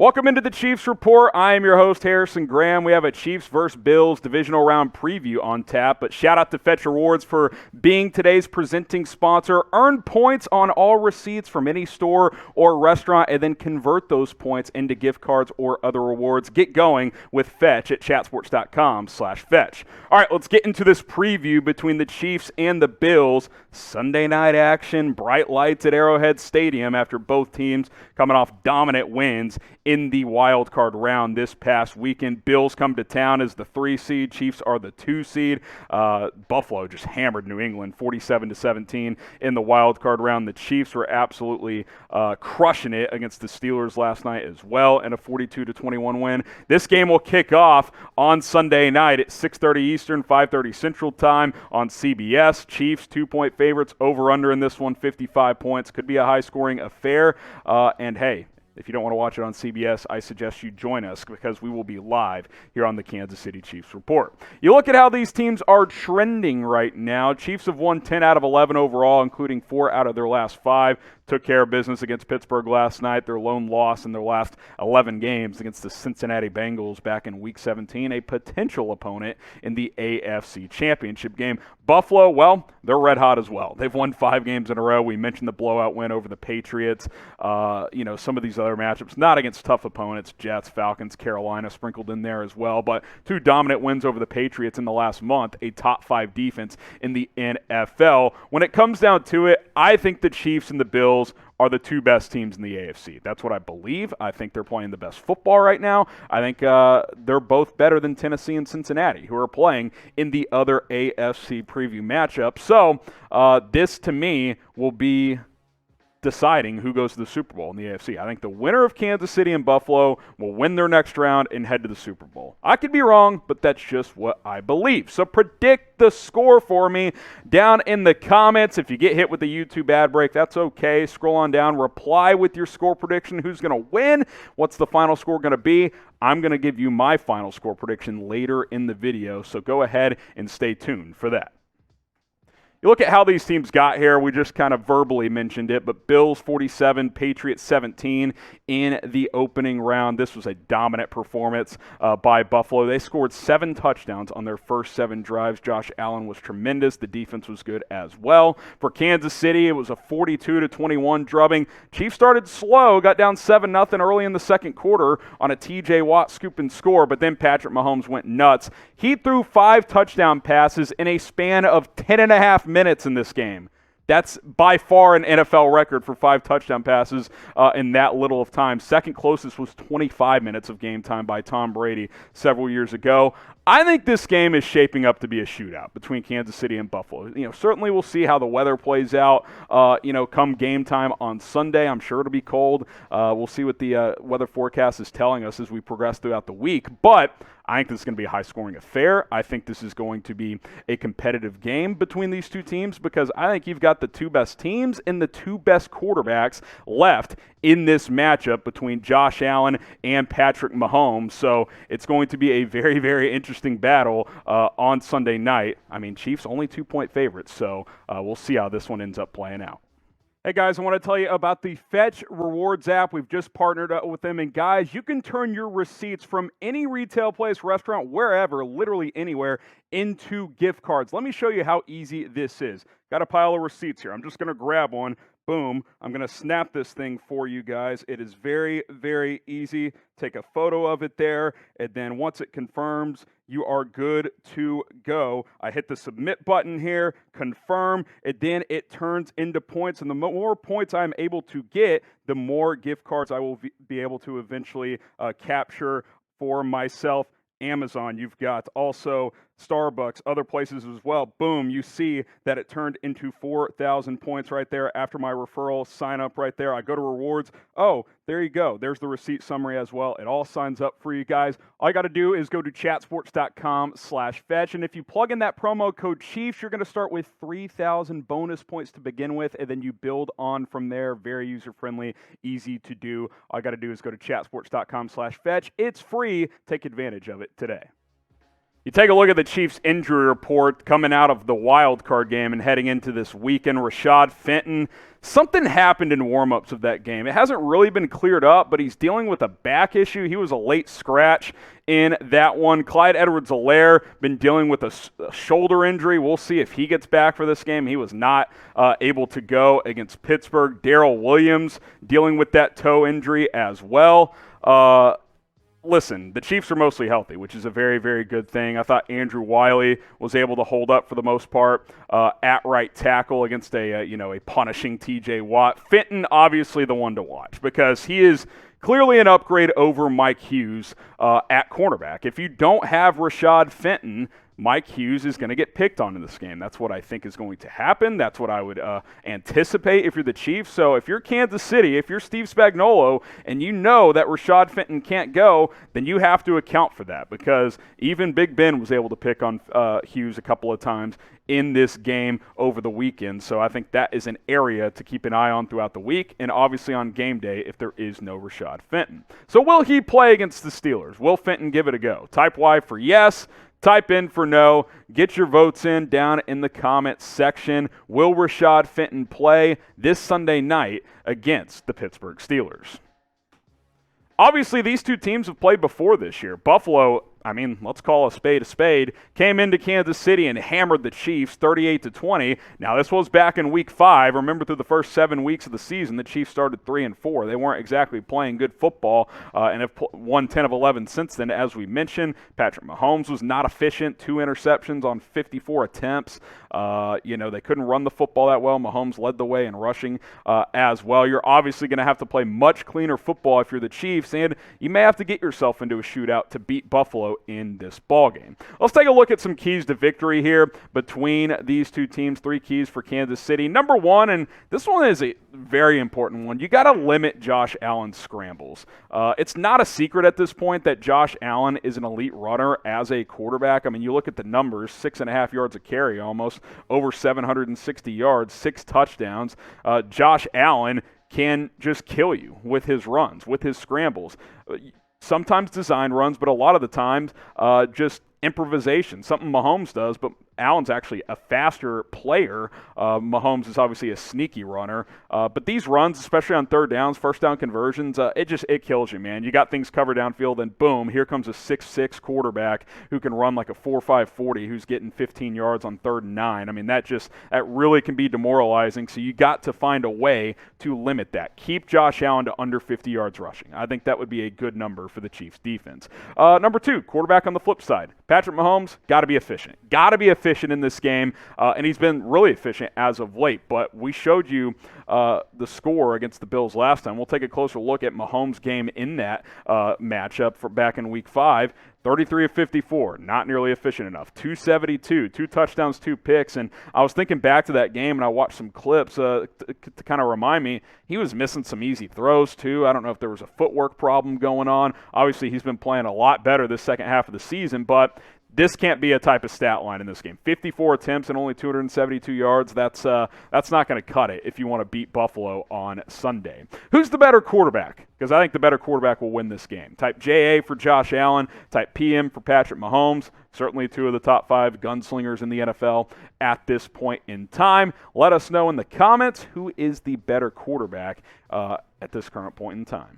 Welcome into the Chiefs Report. I am your host, Harrison Graham. We have a Chiefs vs. Bills Divisional Round preview on tap, but shout out to Fetch Rewards for being today's presenting sponsor. Earn points on all receipts from any store or restaurant and then convert those points into gift cards or other rewards. Get going with Fetch at chatsports.com/Fetch. All right, let's get into this preview between the Chiefs and the Bills. Sunday night action, bright lights at Arrowhead Stadium after both teams coming off dominant wins in the wild card round this past weekend. Bills come to town as the 3 seed. Chiefs are the 2 seed. Buffalo just hammered New England 47-17 in the wild card round. The Chiefs were absolutely crushing it against the Steelers last night as well in a 42-21 win. This game will kick off on Sunday night at 6:30 Eastern, 5:30 Central Time on CBS. Chiefs 2-point favorites, over under in this one, 55 points. Could be a high-scoring affair. And hey, if you don't want to watch it on CBS, I suggest you join us because we will be live here on the Kansas City Chiefs Report. You look at how these teams are trending right now. Chiefs have won 10 out of 11 overall, including 4 out of their last 5. Took care of business against Pittsburgh last night. Their lone loss in their last 11 games against the Cincinnati Bengals back in Week 17, a potential opponent in the AFC Championship game. Buffalo, well, they're red hot as well. They've won 5 games in a row. We mentioned the blowout win over the Patriots. Some of these other matchups, not against tough opponents, Jets, Falcons, Carolina sprinkled in there as well, but 2 dominant wins over the Patriots in the last month, a top 5 defense in the NFL. When it comes down to it, I think the Chiefs and the Bills are the 2 best teams in the AFC. That's what I believe. I think they're playing the best football right now. I think they're both better than Tennessee and Cincinnati, who are playing in the other AFC preview matchup. So this, to me, will be deciding who goes to the Super Bowl in the AFC. I think the winner of Kansas City and Buffalo will win their next round and head to the Super Bowl. I could be wrong, but that's just what I believe. So predict the score for me down in the comments. If you get hit with the YouTube ad break, that's okay. Scroll on down, reply with your score prediction. Who's going to win? What's the final score going to be? I'm going to give you my final score prediction later in the video, so go ahead and stay tuned for that. You look at how these teams got here. We just kind of verbally mentioned it, but Bills 47, Patriots 17 in the opening round. This was a dominant performance by Buffalo. They scored 7 touchdowns on their first 7 drives. Josh Allen was tremendous. The defense was good as well. For Kansas City, it was a 42-21 drubbing. Chiefs started slow, got down 7-0 early in the second quarter on a TJ Watt scoop and score, but then Patrick Mahomes went nuts. He threw 5 touchdown passes in a span of 10.5 minutes in this game. That's by far an NFL record for 5 touchdown passes in that little of time. Second closest was 25 minutes of game time by Tom Brady several years ago. I think this game is shaping up to be a shootout between Kansas City and Buffalo. Certainly we'll see how the weather plays out, come game time on Sunday. I'm sure it'll be cold. We'll see what the weather forecast is telling us as we progress throughout the week. But I think this is going to be a high-scoring affair. I think this is going to be a competitive game between these 2 teams because I think you've got the 2 best teams and the 2 best quarterbacks left in this matchup between Josh Allen and Patrick Mahomes. So it's going to be a very, very interesting battle on Sunday night. I mean, Chiefs only 2-point favorites, so we'll see how this one ends up playing out. Hey guys, I want to tell you about the Fetch Rewards app. We've just partnered up with them. And guys, you can turn your receipts from any retail place, restaurant, wherever, literally anywhere, into gift cards. Let me show you how easy this is. Got a pile of receipts here. I'm just going to grab one. Boom. I'm going to snap this thing for you guys. It is very, very easy. Take a photo of it there, and then once it confirms, you are good to go. I hit the submit button here, confirm, and then it turns into points. And the more points I'm able to get, the more gift cards I will be able to eventually capture for myself. Amazon, you've got also Starbucks, other places as well. Boom, you see that it turned into 4,000 points right there after my referral sign up right there. I go to rewards. Oh, there you go. There's the receipt summary as well. It all signs up for you guys. All you got to do is go to chatsports.com/Fetch. And if you plug in that promo code Chiefs, you're going to start with 3,000 bonus points to begin with, and then you build on from there. Very user-friendly, easy to do. All you got to do is go to chatsports.com/Fetch. It's free. Take advantage of it today. You take a look at the Chiefs' injury report coming out of the wild card game and heading into this weekend. Rashad Fenton, something happened in warmups of that game. It hasn't really been cleared up, but he's dealing with a back issue. He was a late scratch in that one. Clyde Edwards-Helaire been dealing with a shoulder injury. We'll see if he gets back for this game. He was not able to go against Pittsburgh. Darrel Williams dealing with that toe injury as well. Listen, the Chiefs are mostly healthy, which is a very, very good thing. I thought Andrew Wiley was able to hold up for the most part at right tackle against a punishing T.J. Watt. Fenton, obviously the one to watch because he is clearly an upgrade over Mike Hughes at cornerback. If you don't have Rashad Fenton, Mike Hughes is going to get picked on in this game. That's what I think is going to happen. That's what I would anticipate if you're the Chiefs. So if you're Kansas City, if you're Steve Spagnuolo, and you know that Rashad Fenton can't go, then you have to account for that because even Big Ben was able to pick on Hughes a couple of times in this game over the weekend. So I think that is an area to keep an eye on throughout the week and obviously on game day if there is no Rashad Fenton. So will he play against the Steelers? Will Fenton give it a go? Type Y for yes. Type in for no. Get your votes in down in the comments section. Will Rashad Fenton play this Sunday night against the Pittsburgh Steelers? Obviously, these two teams have played before this year. Buffalo, let's call a spade, came into Kansas City and hammered the Chiefs 38-20. Now, this was back in Week 5. Remember, through the first 7 weeks of the season, the Chiefs started 3-4. They weren't exactly playing good football and have won 10 of 11 since then, as we mentioned. Patrick Mahomes was not efficient, 2 interceptions on 54 attempts. They couldn't run the football that well. Mahomes led the way in rushing as well. You're obviously going to have to play much cleaner football if you're the Chiefs, and you may have to get yourself into a shootout to beat Buffalo in this ballgame. Let's take a look at some keys to victory here between these two teams. 3 keys for Kansas City. Number 1, and this one is a very important one, you got to limit Josh Allen's scrambles. It's not a secret at this point that Josh Allen is an elite runner as a quarterback. You look at the numbers, 6.5 yards a carry almost, over 760 yards, 6 touchdowns. Josh Allen can just kill you with his runs, with his scrambles. Sometimes design runs, but a lot of the times just improvisation, something Mahomes does, but Allen's actually a faster player. Mahomes is obviously a sneaky runner. But these runs, especially on third downs, first down conversions, it kills you, man. You got things covered downfield, and boom, here comes a 6'6" quarterback who can run like a 4.5 40 who's getting 15 yards on 3rd and 9. That really can be demoralizing. So you got to find a way to limit that. Keep Josh Allen to under 50 yards rushing. I think that would be a good number for the Chiefs defense. Number 2, quarterback on the flip side. Patrick Mahomes, got to be efficient. Got to be efficient in this game, and he's been really efficient as of late. But we showed you the score against the Bills last time. We'll take a closer look at Mahomes' game in that matchup for back in Week 5. 33 of 54, not nearly efficient enough. 272, 2 touchdowns, 2 picks. And I was thinking back to that game, and I watched some clips to kind of remind me he was missing some easy throws too. I don't know if there was a footwork problem going on. Obviously, he's been playing a lot better this second half of the season, but this can't be a type of stat line in this game. 54 attempts and only 272 yards. That's not going to cut it if you want to beat Buffalo on Sunday. Who's the better quarterback? Because I think the better quarterback will win this game. Type JA for Josh Allen. Type PM for Patrick Mahomes. Certainly 2 of the top 5 gunslingers in the NFL at this point in time. Let us know in the comments who is the better quarterback at this current point in time.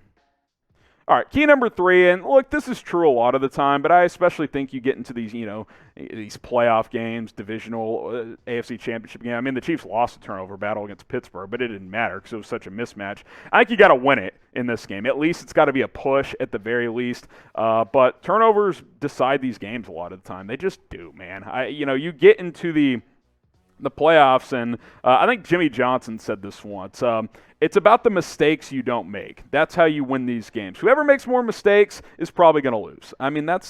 All right, key number 3, and look, this is true a lot of the time, but I especially think you get into these, these playoff games, divisional AFC Championship game. The Chiefs lost the turnover battle against Pittsburgh, but it didn't matter because it was such a mismatch. I think you got to win it in this game. At least it's got to be a push at the very least. But turnovers decide these games a lot of the time. They just do, man. You get into the playoffs, and I think Jimmy Johnson said this once. It's about the mistakes you don't make. That's how you win these games. Whoever makes more mistakes is probably going to lose.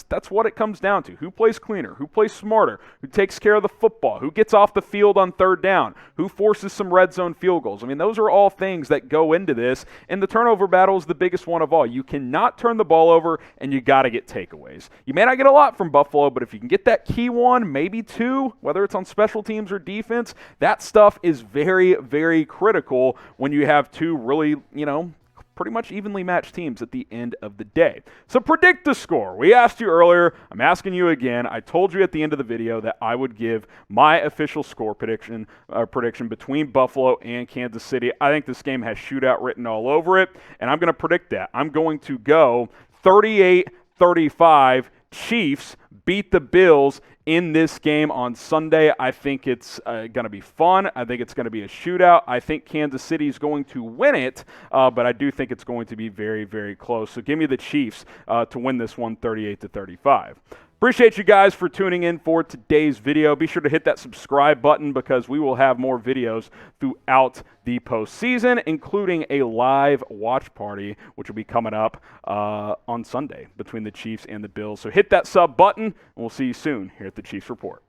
That's what it comes down to. Who plays cleaner? Who plays smarter? Who takes care of the football? Who gets off the field on 3rd down? Who forces some red zone field goals? Those are all things that go into this, and the turnover battle is the biggest one of all. You cannot turn the ball over, and you got to get takeaways. You may not get a lot from Buffalo, but if you can get that key 1, maybe 2, whether it's on special teams or defense, that stuff is very, very critical when you have 2 really, pretty much evenly matched teams at the end of the day. So predict the score. We asked you earlier. I'm asking you again. I told you at the end of the video that I would give my official score prediction between Buffalo and Kansas City. I think this game has shootout written all over it, and I'm going to predict that. I'm going to go 38-35. Chiefs beat the Bills in this game on Sunday. I think it's going to be fun. I think it's going to be a shootout. I think Kansas City is going to win it, but I do think it's going to be very, very close. So give me the Chiefs to win this one 38-35. Appreciate you guys for tuning in for today's video. Be sure to hit that subscribe button because we will have more videos throughout the postseason, including a live watch party, which will be coming up on Sunday between the Chiefs and the Bills. So hit that sub button, and we'll see you soon here at the Chiefs Report.